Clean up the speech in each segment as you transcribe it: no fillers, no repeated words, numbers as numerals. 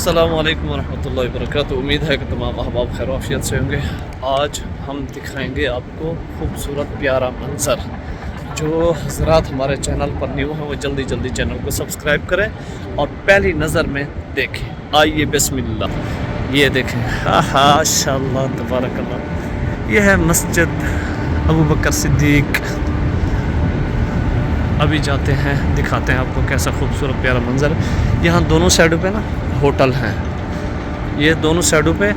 अस्सलामुअलैकुम वरहमतुल्लाहि वबरकातुहू। उम्मीद है कि तमाम अहबाब खैर आफियत से होंगे। आज हम दिखाएंगे आपको खूबसूरत प्यारा मंज़र। जो हज़रात हमारे चैनल पर न्यू हैं वो जल्दी जल्दी चैनल को सब्सक्राइब करें और पहली नज़र में देखें। आइए बिस्मिल्लाह, ये देखें, माशाअल्लाह तबारकल्लाह। ये है मस्जिद अबू बकर सिद्दीक। अभी जाते हैं, दिखाते हैं आपको कैसा खूबसूरत प्यारा मंज़र। यहाँ दोनों साइडों पे ना होटल हैं, ये दोनों साइडों पे।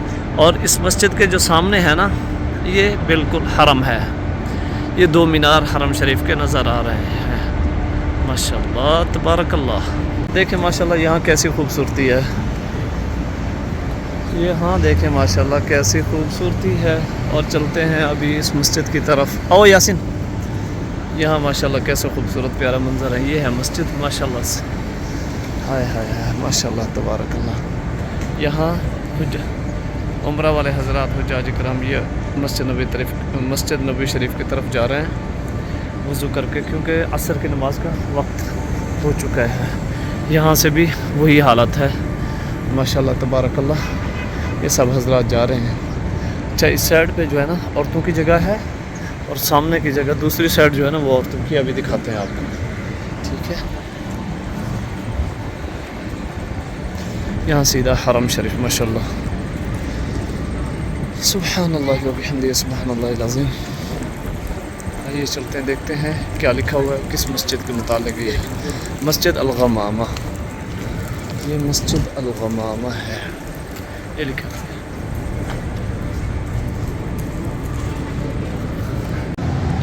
और इस मस्जिद के जो सामने है ना, ये बिल्कुल हरम है। ये दो मीनार हरम शरीफ के नज़र आ रहे हैं। माशाअल्लाह तबारकल्लाह। देखें माशाअल्लाह यहाँ कैसी खूबसूरती है। यहाँ देखें माशाअल्लाह कैसी खूबसूरती है। और चलते हैं अभी इस मस्जिद की तरफ। आओ यासिन, यहाँ माशाअल्लाह कैसा खूबसूरत प्यारा मंज़र है। ये है मस्जिद माशाअल्लाह से, हाय हाय हाय माशाअल्लाह तबारकल्लाह। यहाँ उम्रा वाले हज़रात हुज्जाज इकराम ये मस्जिद नबी शरीफ की तरफ जा रहे हैं वज़ू करके, क्योंकि असर की नमाज का वक्त हो चुका है। यहाँ से भी वही हालत है माशाअल्लाह तबारकल्लाह। ये सब हज़रात जा रहे हैं। अच्छा, इस साइड पे जो है ना औरतों की जगह है, और सामने की जगह दूसरी साइड जो है ना वो औरतों की। अभी दिखाते हैं आपको, ठीक है। यहाँ सीधा हरम शरीफ माशाअल्लाह। सुब्हानल्लाह व बिहम्दिही सुब्हानल्लाहिल अज़ीम। आइए चलते हैं, देखते हैं क्या लिखा हुआ है, किस मस्जिद के मुतालिक। ये मस्जिद अल-गमामा, ये मस्जिद अल-गमामा है, ये लिखा है।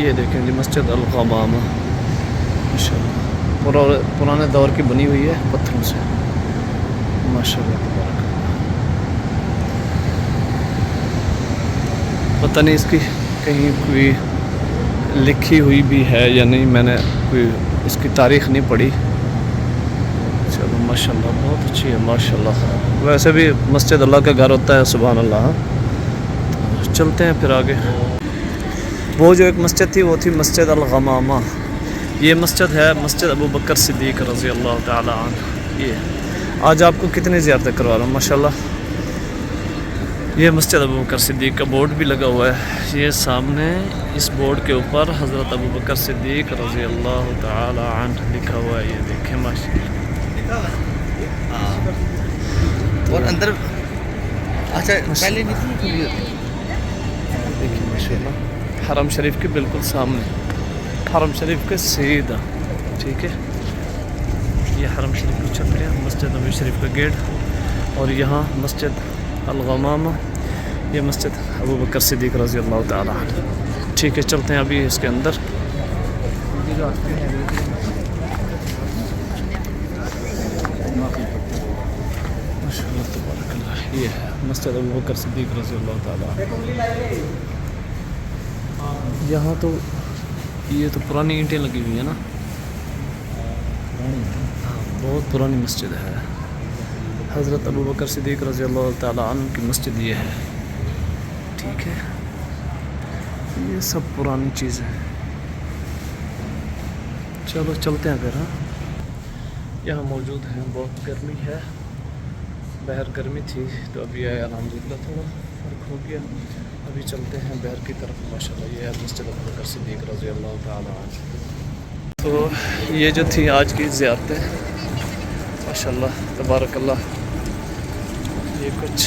ये देखें जी मस्जिद अल-गमामा माशाअल्लाह, पुराने दौर की बनी हुई है पत्थरों से माशाअल्लाह तबारक। पता नहीं इसकी कहीं कोई लिखी हुई भी है या नहीं, मैंने कोई इसकी तारीख़ नहीं पढ़ी। चलो माशाअल्लाह बहुत अच्छी है माशाअल्लाह। वैसे भी मस्जिद अल्लाह का घर होता है, सुभान अल्लाह। तो चलते हैं फिर आगे। वो जो एक मस्जिद थी वो थी मस्जिद अल-गमामा। ये मस्जिद है मस्जिद अबू बकर सिद्दीक रज़ी अल्लाह ताला अन्हु। ये आज आपको कितनी ज़ियारतें करवा रहा हूँ माशाअल्लाह। ये मस्जिद अबू बकर सिद्दीक का बोर्ड भी लगा हुआ है। ये सामने इस बोर्ड के ऊपर हज़रत अबू बकर सिद्दीक रज़ी अल्लाह ताला अन्हु लिखा हुआ है। ये देखें माशाअल्लाह। और अंदर अच्छा पहले नहीं थी, देखिए माशाअल्लाह हरम शरीफ के बिल्कुल सामने, हरम शरीफ के सीधा, ठीक है। ये हरम शरीफ की छत है, मस्जिद नबी शरीफ का गेट। और यहाँ मस्जिद अल-गमामा, ये मस्जिद अबू बकर सिद्दीक रज़ी अल्लाह ताला अन्हु। ठीक है, चलते हैं अभी इसके अंदर। माशाअल्लाह तबारकल्लाह। ये है मस्जिद अबू बकर सिद्दीक रज़ी अल्लाह ताला अन्हु। यहाँ तो ये तो पुरानी ईंटें लगी हुई है ना, हाँ बहुत पुरानी मस्जिद है। हज़रत अबू बकर सिद्दीक रज़ी अल्लाह ताला अन्हु की मस्जिद ये है, ठीक है। ये सब पुरानी चीज़ें हैं। चलो चलते हैं फिर। हाँ, यहाँ मौजूद हैं। बहुत गर्मी है, बाहर गर्मी थी तो अभी आए अल्हम्दुलिल्लाह थोड़ा फ़र्क हो गया। अभी चलते हैं बाहर की तरफ माशाअल्लाह। ये है मस्जिद अबू बकर सिद्दीक रज़ी अल्लाह ताला अन्हु। तो ये जो थी आज की ज़ियारतें माशाअल्लाह तबारकल्लाह। ये कुछ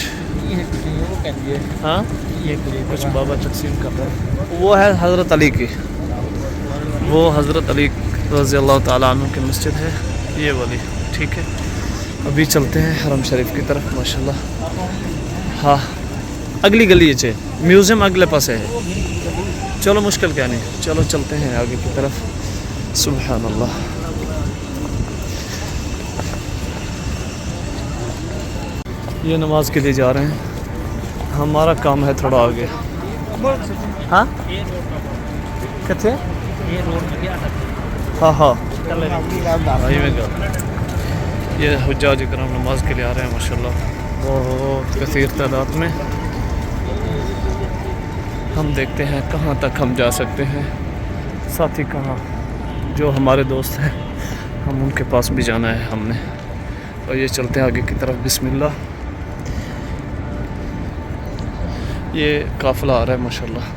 हाँ, ये कुछ बाबा तकसीम कर रहे हैं। वो है हज़रत अली की, वो हज़रत अली रज़ी अल्लाह ताला अन्हु की मस्जिद है ये वाली, ठीक है। अभी चलते हैं हरम शरीफ की तरफ माशाअल्लाह। हाँ, अगली गली है, म्यूज़ियम अगले पास है। चलो मुश्किल क्या नहीं, चलो चलते हैं आगे की तरफ। सुभान अल्लाह। ये नमाज के लिए जा रहे हैं, हमारा काम है थोड़ा आगे। हाँ कितने? हाँ हाँ ये हुज्जाज इकराम नमाज के लिए आ रहे हैं माशाअल्लाह, बहुत कसीर तादाद में। हम देखते हैं कहाँ तक हम जा सकते हैं। साथी कहाँ जो हमारे दोस्त हैं, हम उनके पास भी जाना है हमने। और ये चलते हैं आगे की तरफ। बिस्मिल्लाह। ये काफिला आ रहा है माशाल्लाह।